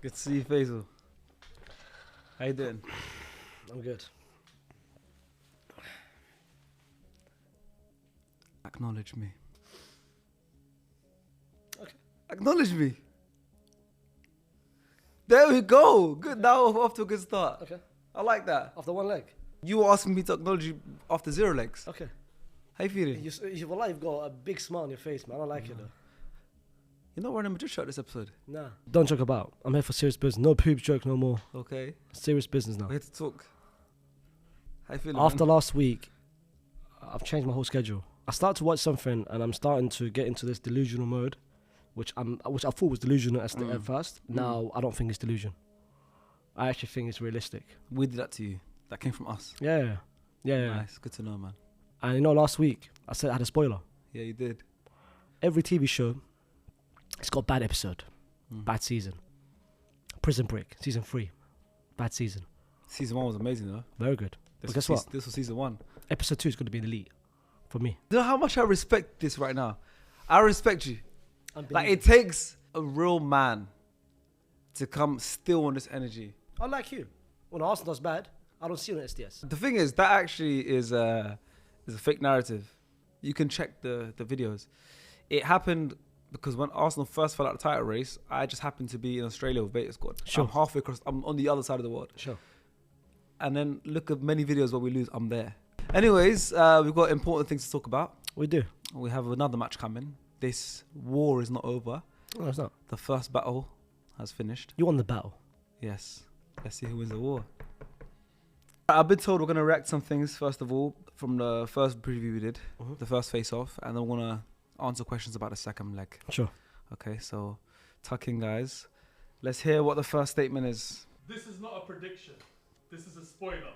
Good to see you, Faysal. How you doing? I'm good. Acknowledge me. Okay. Acknowledge me. There we go. Good. Now we're off to a good start. Okay. I like that. After one leg. You were asking me to acknowledge you after 0 legs. Okay. How you feeling? Wallah, you've got a big smile on your face, man. I don't like it though. You're not wearing a Madrid shirt this episode. Nah. Don't joke about. I'm here for serious business. No poop joke no more. Okay. Serious business now. We're here to talk. How you feeling? After man? last week, I've changed my whole schedule. I started to watch something and I'm starting to get into this delusional mode, which I thought was delusional at first. Now I don't think it's delusion. I actually think it's realistic. We did that to you. That came from us. Yeah. Nice. Good to know, man. And you know, last week I said I had a spoiler. Yeah, you did. Every TV show, it's got a bad episode, bad season. Prison Break, season 3, bad season. Season 1 was amazing, though. Very good. But guess what? This was season 1. Episode 2 is going to be the elite for me. You know how much I respect this right now? I respect you. Like, it takes a real man to come still on this energy. Unlike you, when Arsenal does bad, I don't see you on SDS. The thing is, that actually is a fake narrative. You can check the videos. It happened because when Arsenal first fell out of the title race, I just happened to be in Australia with Beta Squad. Sure. I'm halfway across. I'm on the other side of the world. Sure. And then look at many videos where we lose. I'm there. Anyways, we've got important things to talk about. We do. We have another match coming. This war is not over. No, it's not. The first battle has finished. You won the battle. Yes. Let's see who wins the war. I've been told we're going to react some things, first of all, from the first preview we did, the first face-off, and then we're going to answer questions about the second leg. Sure. Okay, so tuck in, guys. Let's hear what the first statement is. This is not a prediction. This is a spoiler.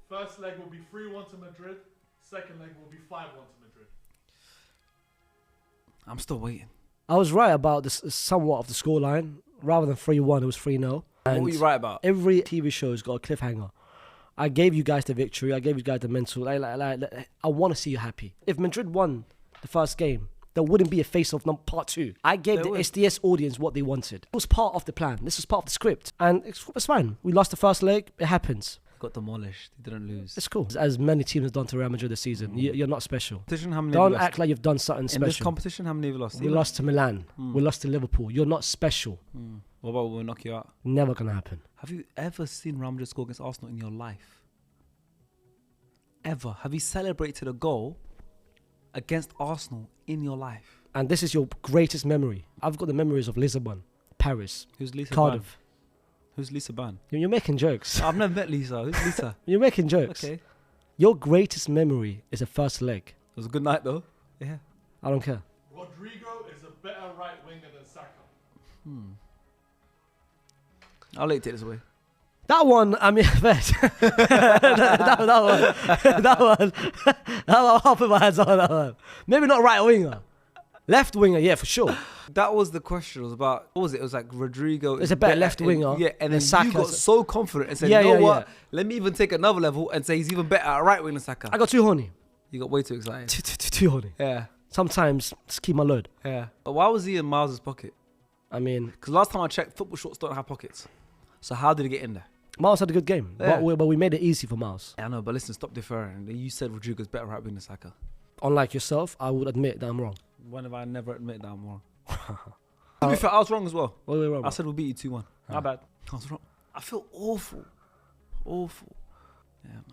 First leg will be 3-1 to Madrid. Second leg will be 5-1 to Madrid. I'm still waiting. I was right about this somewhat of the scoreline. Rather than 3-1, it was 3-0. What were you right about? Every TV show's got a cliffhanger. I gave you guys the victory. I gave you guys the mental. I want to see you happy. If Madrid won the first game, there wouldn't be a face-off part 2. I gave the SDS audience what they wanted. It was part of the plan. This was part of the script. And it's fine. We lost the first leg. It happens. Got demolished. They didn't lose. It's cool. As many teams have done to Real Madrid this season, you're not special. Competition, how many Don't have you act like you've done something lost? special. In this competition, how many have you lost? We lost to Milan. We lost to Liverpool. You're not special. What about when we knock you out? Never going to happen. Have you ever seen Real Madrid score against Arsenal in your life? Ever? Have you celebrated a goal against Arsenal in your life? And this is your greatest memory. I've got the memories of Lisbon, Paris, Who's Lisa Cardiff. Ban? Who's Lisa Ban? You're making jokes. I've never met Lisa. Who's Lisa? You're making jokes. Okay. Your greatest memory is a first leg. It was a good night though. Yeah. I don't care. Rodrygo is a better right winger than Saka. I'll let you take this away. That one, I mean, that one, I'll put my hands on that one. Maybe not right winger. Left winger, yeah, for sure. That was the question. It was about, what was it? It was like Rodrygo. It's a better left winger. Yeah, and then Saka. you got so confident and said, Yeah, you know yeah, what? yeah. Let me even take another level and say he's even better at right wing than Saka. I got too horny. You got way too excited. Too horny. Yeah. Sometimes, just keep my load. Yeah. But why was he in Miles's pocket? I mean, Because last time I checked, football shorts don't have pockets. So how did he get in there? Miles had a good game, Yeah. but we made it easy for Miles. Yeah, I know, but listen, stop deferring. You said Rodrygo's better right wing than Saka. Unlike yourself, I would admit that I'm wrong. When have I never admitted that I'm wrong? To be fair, I was wrong as well. What are we wrong I about? said we'll beat you 2-1. My bad. I was wrong. I feel awful. Awful. Yeah, man.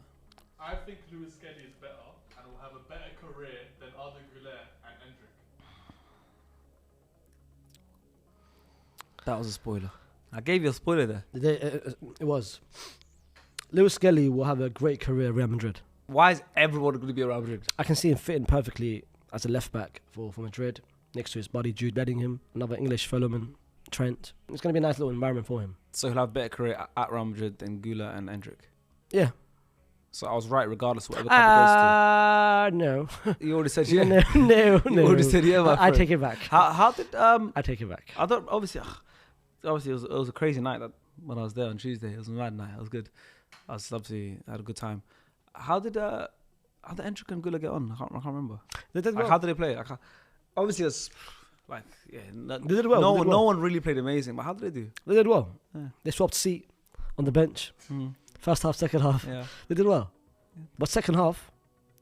I think Luis Skelly is better and will have a better career than other Guler and Endrick. That was a spoiler. I gave you a spoiler there. It was. Luis Skelly will have a great career at Real Madrid. Why is everyone going to be around Madrid? I can see him fitting perfectly as a left back for Madrid, next to his buddy Jude Bellingham, another English fellowman, Trent. It's going to be a nice little environment for him. So he'll have a better career at Real Madrid than Guler and Endrick. Yeah. So I was right regardless of whatever club No. he goes to. You already said yeah. no. You already said yeah, my I friend. take it back. How did I take it back. I thought obviously it was a crazy night that when I was there on Tuesday. It was a mad night. It was good. I had a good time. How did Endrick and Guler get on? I can't remember. They did Like, well. how did they play? Obviously, Like, yeah, They did well. No one really played amazing. But how did they do? They did well. Yeah. They swapped seat on the bench. First half, second half. Yeah. They did well. But second half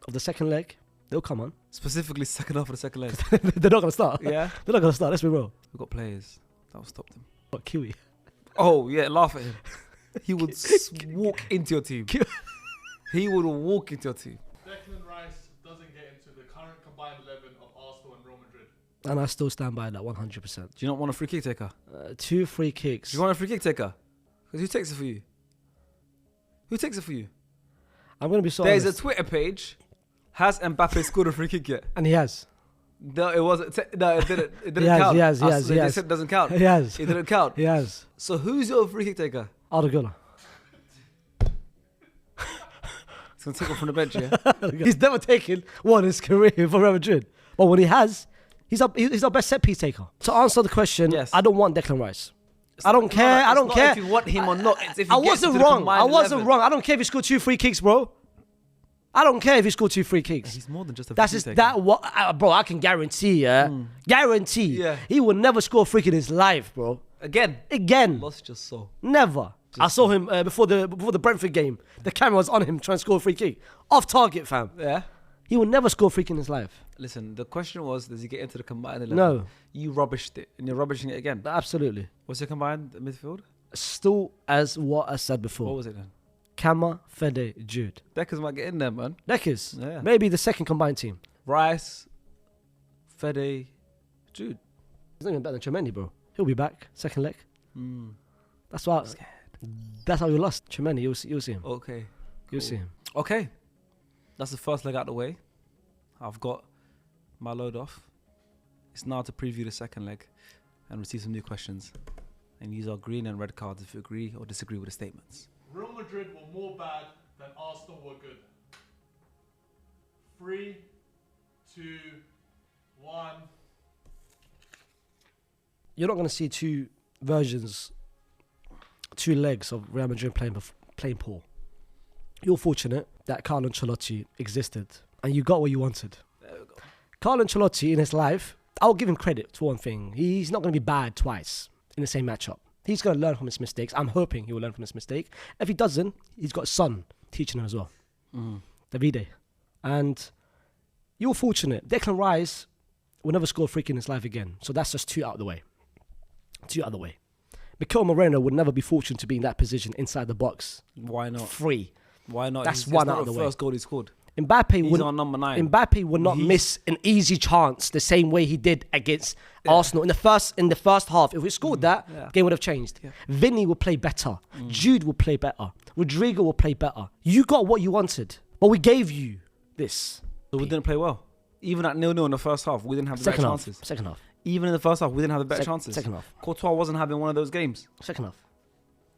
of the second leg, they'll come on. Specifically, second half of the second leg. They're not going to start. Yeah. They're not going to start. Let's be real. We've got players that will stop them. What, Kiwi? Oh, yeah, laugh at him. He would walk into your team. He would walk into your team. Declan Rice doesn't get into the current combined 11 of Arsenal and Real Madrid. And I still stand by that 100%. Do you not want a free kick taker? 2 free kicks. Do you want a free kick taker? Because who takes it for you? Who takes it for you? I'm going to be so There's honest. a Twitter page. Has Mbappe scored a free kick yet? And he has. No, it wasn't. No, it didn't. It didn't He has, count. he has, he has, They he just has. said it doesn't count. He has. It didn't count. He has. So who's your free kick taker? Arda Guler. He's gonna take one from the bench, yeah. He's never taken one in his career for Real Madrid. But when he has, he's our best set piece taker. To answer the question, Yes. I don't want Declan Rice. I don't care. I don't care. If you want him or not. It's if he I gets wasn't into the wrong. combined I wasn't 11. wrong. I don't care if he scored 2 free kicks, bro. I don't care if he scored 2 free kicks. He's more than just a That's free just kick that what, bro. I can guarantee, guarantee. Yeah. He will never score a free kick in his life, bro. Again, Lost your soul. never. I saw him before the Brentford game. The camera was on him trying to score a free kick, off target, fam. Yeah. He will never score a free kick in his life. Listen, the question was, does he get into the combined 11? No. You rubbished it, and you're rubbishing it again. Absolutely. What's your combined midfield? Still as what I said before. What was it then? Kama, Fede, Jude. Deckers might get in there, man. Deckers. Yeah. Maybe the second combined team. Rice, Fede, Jude. He's not even better than Tremendous, bro. He'll be back. Second leg. That's why. That's how you lost. Tremendous. You'll see him. Okay. You'll see him. Okay. That's the first leg out of the way. I've got my load off. It's now to preview the second leg and receive some new questions. And use our green and red cards if you agree or disagree with the statements. Real Madrid were more bad than Arsenal were good. 3, 2, 1. You're not going to see 2 versions, 2 legs of Real Madrid playing poor. You're fortunate that Carlo Ancelotti existed and you got what you wanted. There we go. Carlo Ancelotti in his life, I'll give him credit for one thing. He's not going to be bad twice in the same matchup. He's going to learn from his mistakes. I'm hoping he will learn from his mistake. If he doesn't, he's got a son teaching him as well. Davide. And you're fortunate. Declan Rice will never score a free kick in his life again. So that's just 2 out of the way. 2 out of the way. Mikel Moreno would never be fortunate to be in that position inside the box. Why not? Free. Why not? That's It's one not out of the way. first goal he scored. Mbappe He's would on number 9. Mbappe would not miss an easy chance the same way he did against Arsenal in the first half. If we scored that, game would have changed. Vinny will play better. Jude will play better. Rodrygo will play better. You got what you wanted, but we gave you this. So we didn't play well. Even at 0-0 in the first half, we didn't have the better chances. Second half. Even in the first half, we didn't have the better chances. Second half. Courtois wasn't having one of those games. Second half.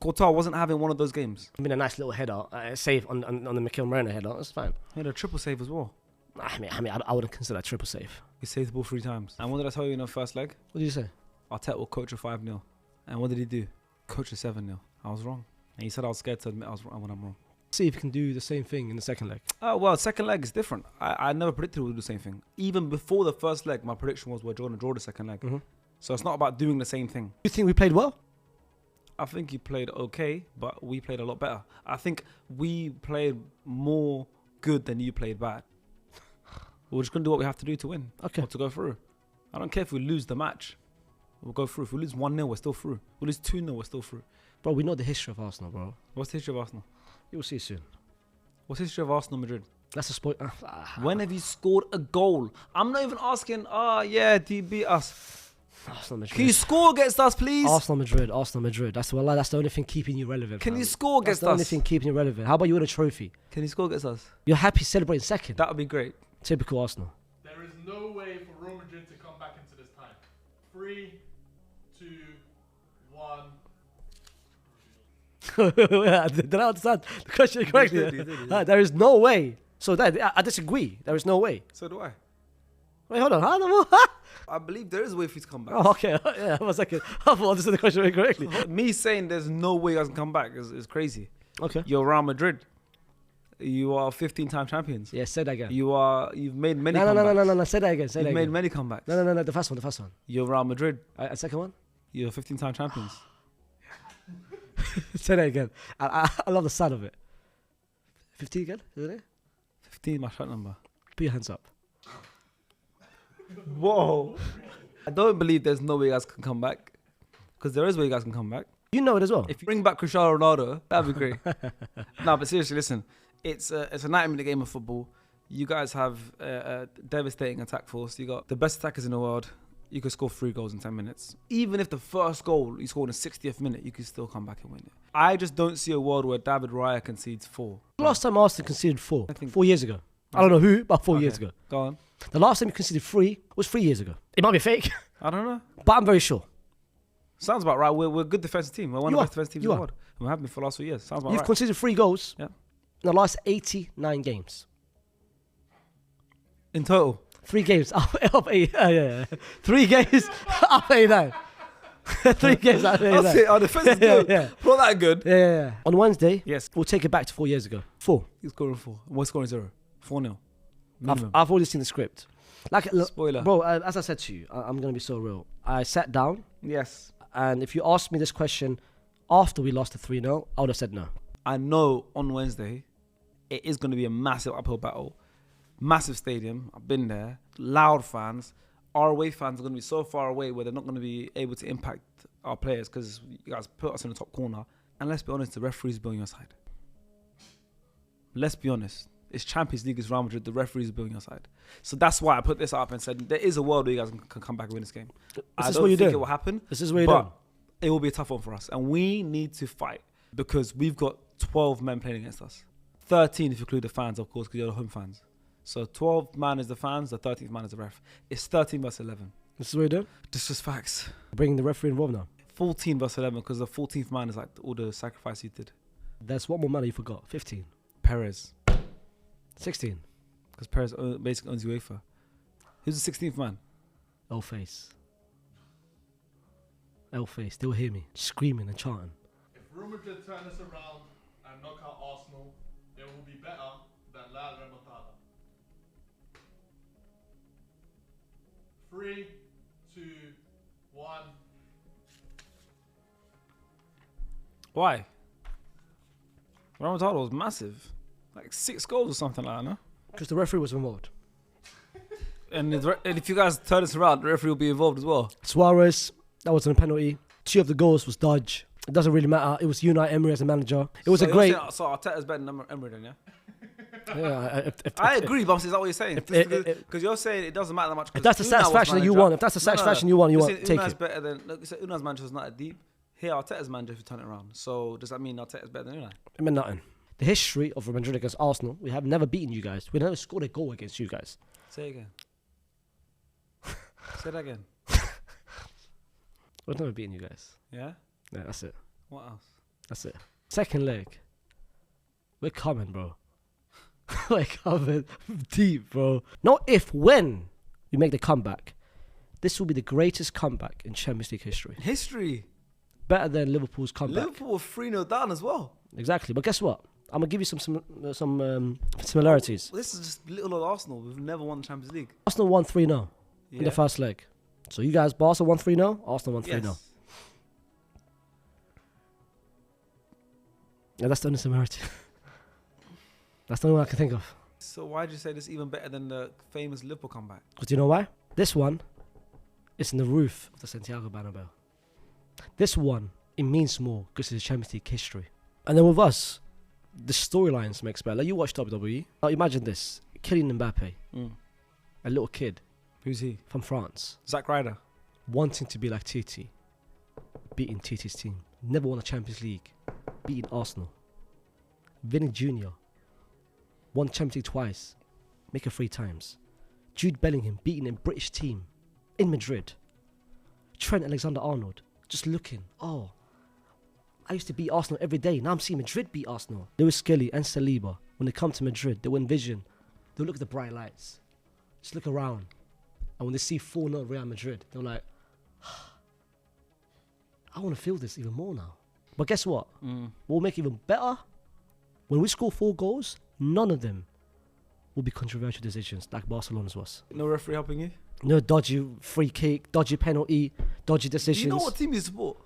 Courtois wasn't having one of those games. I mean, a nice little header, save on the Mikel Moreno header. That's fine. He had a triple save as well. I mean, I wouldn't consider that triple save. He saved the ball 3 times. And what did I tell you in the first leg? What did you say? Arteta will coach a 5-0. And what did he do? Coach a 7-0. I was wrong. And he said I was scared to admit I was wrong when I'm wrong. See if you can do the same thing in the second leg. Oh, well, second leg is different. I never predicted we'd do the same thing. Even before the first leg, my prediction was we're going to draw the second leg. So it's not about doing the same thing. You think we played well? I think he played okay, but we played a lot better. I think we played more good than you played bad. We're just going to do what we have to do to win. Okay. Or to go through. I don't care if we lose the match. We'll go through. If we lose 1-0, we're still through. If we lose 2-0, we're still through. Bro, we know the history of Arsenal, bro. What's the history of Arsenal? You'll see soon. What's the history of Arsenal Madrid? That's a spoil. When have you scored a goal? I'm not even asking, do you beat us? Arsenal Madrid. Can you score against us, please? Arsenal Madrid. That's the only thing keeping you relevant. Can fam. you score That's against the only us? thing keeping you relevant. How about you win a trophy? Can you score against us? You're happy celebrating second. That would be great. Typical Arsenal. There is no way for Real Madrid to come back into this time. 3, 2, 1. Did I understand the question correctly? You did. There is no way. So that I disagree. There is no way. So do I. Wait, hold on. I believe there is a way for you to come back. Oh, okay. Yeah, 1 second. I thought I understood the question incorrectly. Me saying there's no way I can come back is crazy. Okay. You're Real Madrid. You are 15-time champions. Yeah, say that again. You've made many No, comebacks. no. Say that again. Say that You've again. made many comebacks. No. The first one. You're Real Madrid. Second one. You're 15-time champions. Say that again. I love the sound of it. 15 again? Is it? 15, my shot number. Put your hands up. Whoa. I don't believe there's no way you guys can come back. Because there is a way you guys can come back. You know it as well. If you bring back Cristiano Ronaldo, that'd be great. No, but seriously, listen. It's a 90-minute game of football. You guys have a devastating attack force. You got the best attackers in the world. You could score 3 goals in 10 minutes. Even if the first goal you scored in the 60th minute, you could still come back and win it. I just don't see a world where David Raya concedes 4. The last time Arsenal conceded 4, I think- 4 years ago. I don't know who, but 4 years ago. Go on. The last time you conceded 3 was 3 years ago. It might be fake, I don't know. but I'm very sure. Sounds about right. We're a good defensive team. We're one You of are. the best defensive teams You in the are. world. And we have been for the last few years. Sounds about You've right. conceded 3 goals Yeah. in the last 89 games. In total. 3 games up 8. Yeah. 3 games up 89. 3 games up 89. That's it. Our defense is good. Yeah. Not that good. Yeah. On Wednesday, Yes. we'll take it back to 4 years ago. 4. He's scoring 4. We're scoring 0. 4-0. I've Minimum. already seen the script. Like, look, Spoiler. bro, as I said to you, I'm going to be so real. I sat down, Yes. and if you asked me this question after we lost the 3-0, I would have said no. I know on Wednesday, it is going to be a massive uphill battle. Massive stadium. I've been there. Loud fans. Our away fans are going to be so far away where they're not going to be able to impact our players because you guys put us in the top corner. And let's be honest, the referees will be on your side. Let's be honest. It's Champions League, it's Real Madrid. The referees will be on your side. So that's why I put this up and said there is a world where you guys can come back and win this game. I is don't what you're think doing. it will happen. This is what you're but doing. it will be a tough one for us. And we need to fight because we've got 12 men playing against us. 13 if you include the fans, of course, because you're the home fans. So 12 man is the fans, the 13th man is the ref. It's 13 versus 11. This is what you're doing? This is just facts. Bringing the referee involved now. 14 versus 11 because the 14th man is like all the sacrifice you did. There's one more man you forgot. 15. Perez. 16. Because Perez basically owns UEFA. Who's the 16th man? Face. Face. They'll hear me screaming and chanting. If Real Madrid turn us around and knock out Arsenal, it will be better than La Remontada. 3, 2, 1. Why? Remontada was massive. Like 6 goals or something like that, no? Because the referee was involved. And if you guys turn this around, the referee will be involved as well. Suarez, that wasn't a penalty. 2 of the goals was dodge. It doesn't really matter. It was Unai Emery as a manager. It was So a you're great... saying- So Arteta's better than Emery then, yeah? I I agree, but is that what you're saying? Because you're saying it doesn't matter that much. If that's the 'cause Unai was satisfaction that you manager. want, if that's the satisfaction you want, You're saying take Unai's it. better than... Look, you said Unai's manager was not that deep. Here, Arteta's manager if you turn it around. So does that mean Arteta's better than Unai? It meant nothing. The history of Real Madrid against Arsenal, we have never beaten you guys. We never scored a goal against you guys. Say it again. Say that again. We've never beaten you guys. Yeah? Yeah, that's it. What else? That's it. Second leg. We're coming, bro. We're coming deep, bro. Not if, when we make the comeback. This will be the greatest comeback in Champions League history. History. Better than Liverpool's comeback. Liverpool were 3-0 down as well. Exactly. But guess what? I'm going to give you some similarities. This is just little old Arsenal. We've never won the Champions League. Arsenal won 3-0 in the first leg. So you guys, Barca won 3-0, Arsenal won 3-0. Yes. Yeah, that's the only similarity. That's the only one I can think of. So why did you say this is even better than the famous Liverpool comeback? Because do you know why? This one is in the roof of the Santiago Bernabeu. This one, it means more because it's Champions League history. And then with us, the storylines makes better. Like you watch WWE. Now imagine this. Kylian Mbappe, a little kid Who's he? from France, Zack Ryder. wanting to be like Titi, beating Titi's team. Never won a Champions League, beating Arsenal. Vinny Jr. won Champions League twice, make it 3 times. Jude Bellingham beating a British team in Madrid. Trent Alexander-Arnold just looking, oh, I used to beat Arsenal every day. Now I'm seeing Madrid beat Arsenal. Lewis Skelly and Saliba, when they come to Madrid, they will envision, they'll look at the bright lights, just look around. And when they see 4-0 Real Madrid, they're like, I want to feel this even more now. But guess what? We'll make it even better. When we score 4 goals, none of them will be controversial decisions like Barcelona's was. No referee helping you? No dodgy free kick, dodgy penalty, dodgy Do decisions. you know what team you support?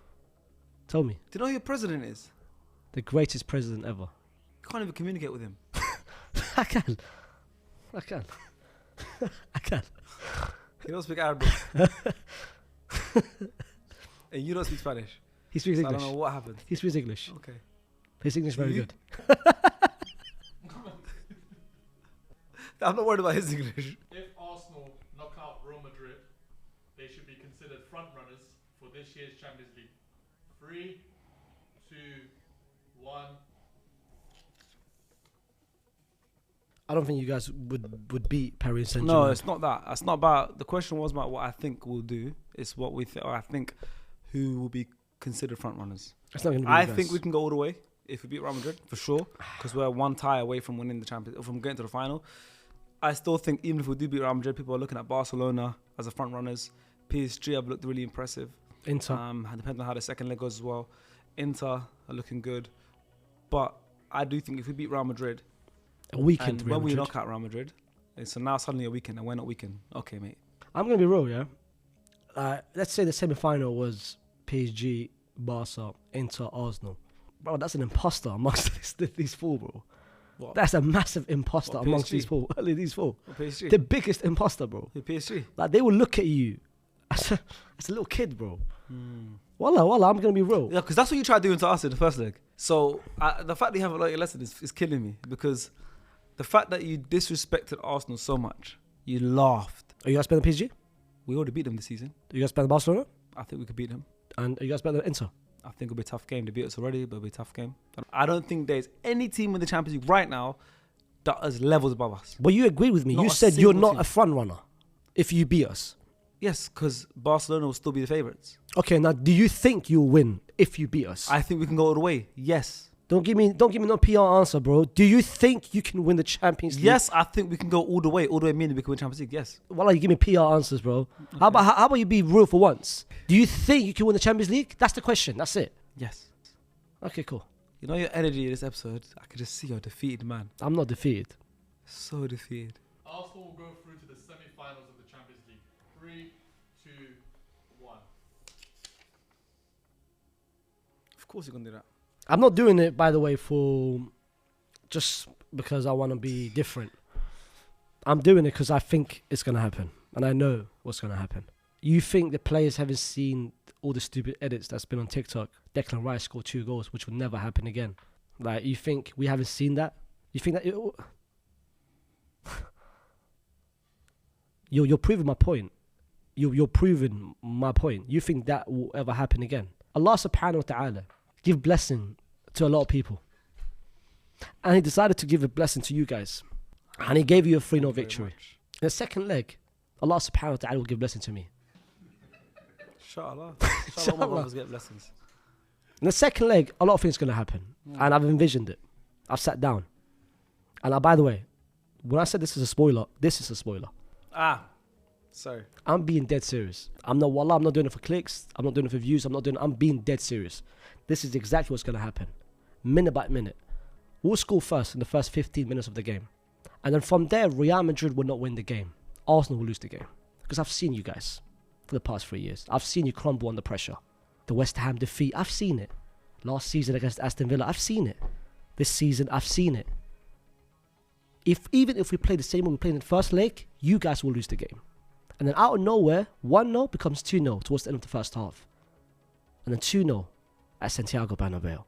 Tell me. Do you know who your president is? The greatest president ever. You can't even communicate with him. I can. I can. He don't speak Arabic. And you don't speak Spanish. He speaks So I English. don't know what happened. He speaks English. Okay. His English is very You? good. I'm not worried about his English. If Arsenal knock out Real Madrid, they should be considered front runners for this year's Champions League. 3, 2, 1. I don't think you guys would beat Paris Saint-Germain. No, it's not that. It's not about. The question was about what I think we'll do. It's what we think. Or I think who will be considered front runners. It's not going to be I you guys. think we can go all the way if we beat Real Madrid for sure, because we're one tie away from winning the Champions, from getting to the final. I still think even if we do beat Real Madrid, people are looking at Barcelona as the front runners. PSG have looked really impressive. Inter. Depending on how the second leg goes as well. Inter are looking good, but I do think if we beat Real Madrid, A weekend. and Real when we Madrid. knock out Real Madrid, so now suddenly a weekend and we're not weekend. Okay, mate. I'm going to be real, yeah? Let's say the semi-final was PSG, Barca, Inter, Arsenal. Bro, that's an imposter amongst these four, bro. What? That's a massive imposter What, amongst PSG? these four. These four. Or PSG. The biggest imposter, bro. Who, PSG. Like, they will look at you as a little kid, bro. Wallah, I'm going to be real. Yeah, because that's what you tried doing to us in the first leg. So the fact that you haven't learned your lesson is killing me, because the fact that you disrespected Arsenal so much, you laughed. Are you guys better than PSG? We already beat them this season. Are you guys better than Barcelona? I think we could beat them. And are you guys better than Inter? I think it'll be a tough game. They beat us already, but it'll be a tough game. I don't think there's any team in the Champions League right now that is levels above us. But you agreed with me. Not You a said you're single not team. a front runner if you beat us. Yes, because Barcelona will still be the favourites. Okay, now do you think you'll win if you beat us? I think we can go all the way. Yes. Don't give me no PR answer, bro. Do you think you can win the Champions League? Yes, I think we can go all the way meaning we can win Champions League. Yes. Well, you give me PR answers, bro. How about you be real for once? Do you think you can win the Champions League? That's the question. That's it. Yes. Okay, cool. You know your energy in this episode. I could just see you're a defeated man. I'm not defeated. So defeated. Arsenal will go through to the semi-finals of the Champions League. 3, 2, 1. Of course you're gonna do that. I'm not doing it, by the way, for just because I want to be different. I'm doing it because I think it's going to happen. And I know what's going to happen. You think the players haven't seen all the stupid edits that's been on TikTok? Declan Rice scored 2 goals, which will never happen again. Like, you think we haven't seen that? You think that... You're proving my point. You're proving my point. You think that will ever happen again? Allah subhanahu wa ta'ala give blessing to a lot of people. And he decided to give a blessing to you guys. And he gave you a 3-0 victory. In the second leg, Allah subhanahu wa ta'ala will give blessing to me. Inshallah. Inshallah, my brothers get blessings. In the second leg, a lot of things are going to happen. And I've envisioned it. I've sat down. And by the way, when I said this is a spoiler, this is a spoiler. Sorry. I'm being dead serious. I'm not doing it for clicks. I'm not doing it for views. I'm being dead serious. This is exactly what's going to happen. Minute by minute. We'll score first in the first 15 minutes of the game. And then from there, Real Madrid will not win the game. Arsenal will lose the game. Because I've seen you guys for the past 3 years. I've seen you crumble under pressure. The West Ham defeat, I've seen it. Last season against Aston Villa, I've seen it. This season, I've seen it. Even if we play the same way we played in the first leg, you guys will lose the game. And then out of nowhere, 1-0 becomes 2-0 towards the end of the first half. And then 2-0 at Santiago Bernabeu.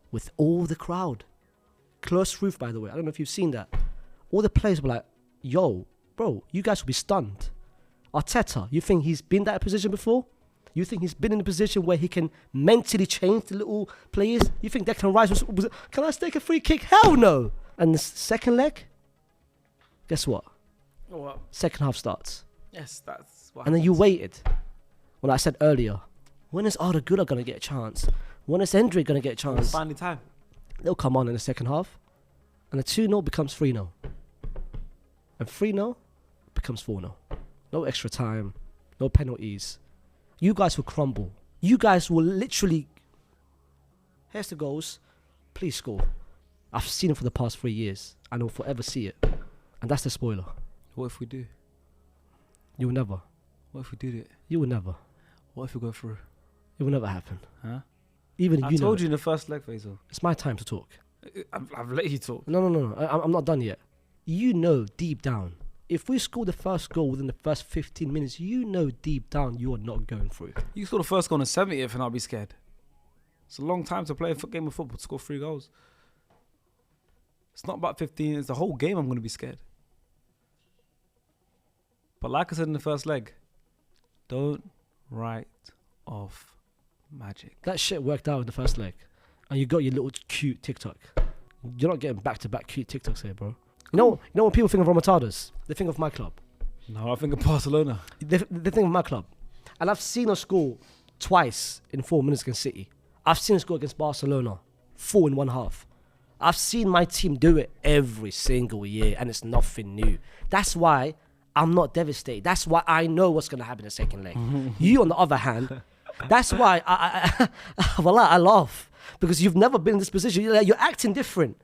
With all the crowd. Close roof, by the way. I don't know if you've seen that. All the players were like, yo, bro, you guys will be stunned. Arteta, you think he's been that position before? You think he's been in a position where he can mentally change the little players? You think Declan Rice was can I take a free kick? Hell no! And the second leg, guess what? What? Second half starts. Yes, that's what And then you waited. When I said earlier, when is Arda Guler going to get a chance? When is Endrick going to get a chance? Finally time. They'll come on in the second half. And the 2-0 becomes 3-0. And 3-0 becomes 4-0. No extra time. No penalties. You guys will crumble. You guys will literally... Here's the goals. Please score. I've seen it for the past 3 years, and I'll forever see it. And that's the spoiler. What if we do? You will never. What if we did it? You will never. What if we go through? It will never happen. Huh? Even I you know told it. you in the first leg, Faisal. It's my time to talk. I've let you talk. No. I'm not done yet. You know deep down, if we score the first goal within the first 15 minutes, you know deep down you are not going through. You score the first goal in the 70th and I'll be scared. It's a long time to play a game of football to score 3 goals. It's not about 15. It's the whole game I'm going to be scared. But like I said in the first leg, don't write off magic. That shit worked out in the first leg. And you got your little cute TikTok. You're not getting back-to-back cute TikToks here, bro. You know when people think of Remontadas? They think of my club. No, I think of Barcelona. They think of my club. And I've seen us score twice in 4 minutes against City. I've seen us score against Barcelona 4 in 1 half. I've seen my team do it every single year, and it's nothing new. That's why I'm not devastated. That's why I know what's going to happen in the second leg. You, on the other hand, that's why I laugh. Because you've never been in this position. You're acting different.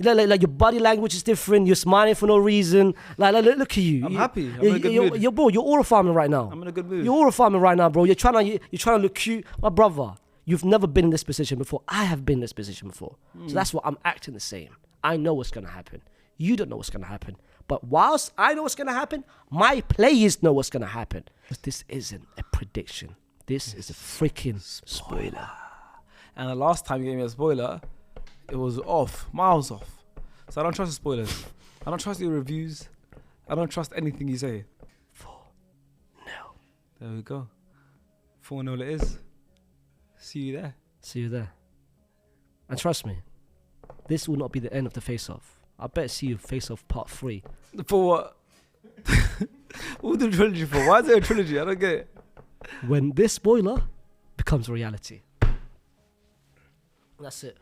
Like your body language is different. You're smiling for no reason. Like look at you. I'm happy. I'm in a good mood. Bro, you're aura farming right now. I'm in a good mood. You're aura farming right now, bro. You're trying to look cute. My brother, you've never been in this position before. I have been in this position before. So that's why I'm acting the same. I know what's going to happen. You don't know what's going to happen. But whilst I know what's going to happen, my players know what's going to happen. This isn't a prediction. This is a freaking spoiler. And the last time you gave me a spoiler, it was off, miles off. So I don't trust the spoilers. I don't trust your reviews. I don't trust anything you say. 4-0. There we go. 4-0 it is. See you there. See you there. And trust me, this will not be the end of the face-off. I better see you face-off part 3. For what? What the trilogy for? Why is there a trilogy? I don't get it. When this spoiler becomes reality. That's it.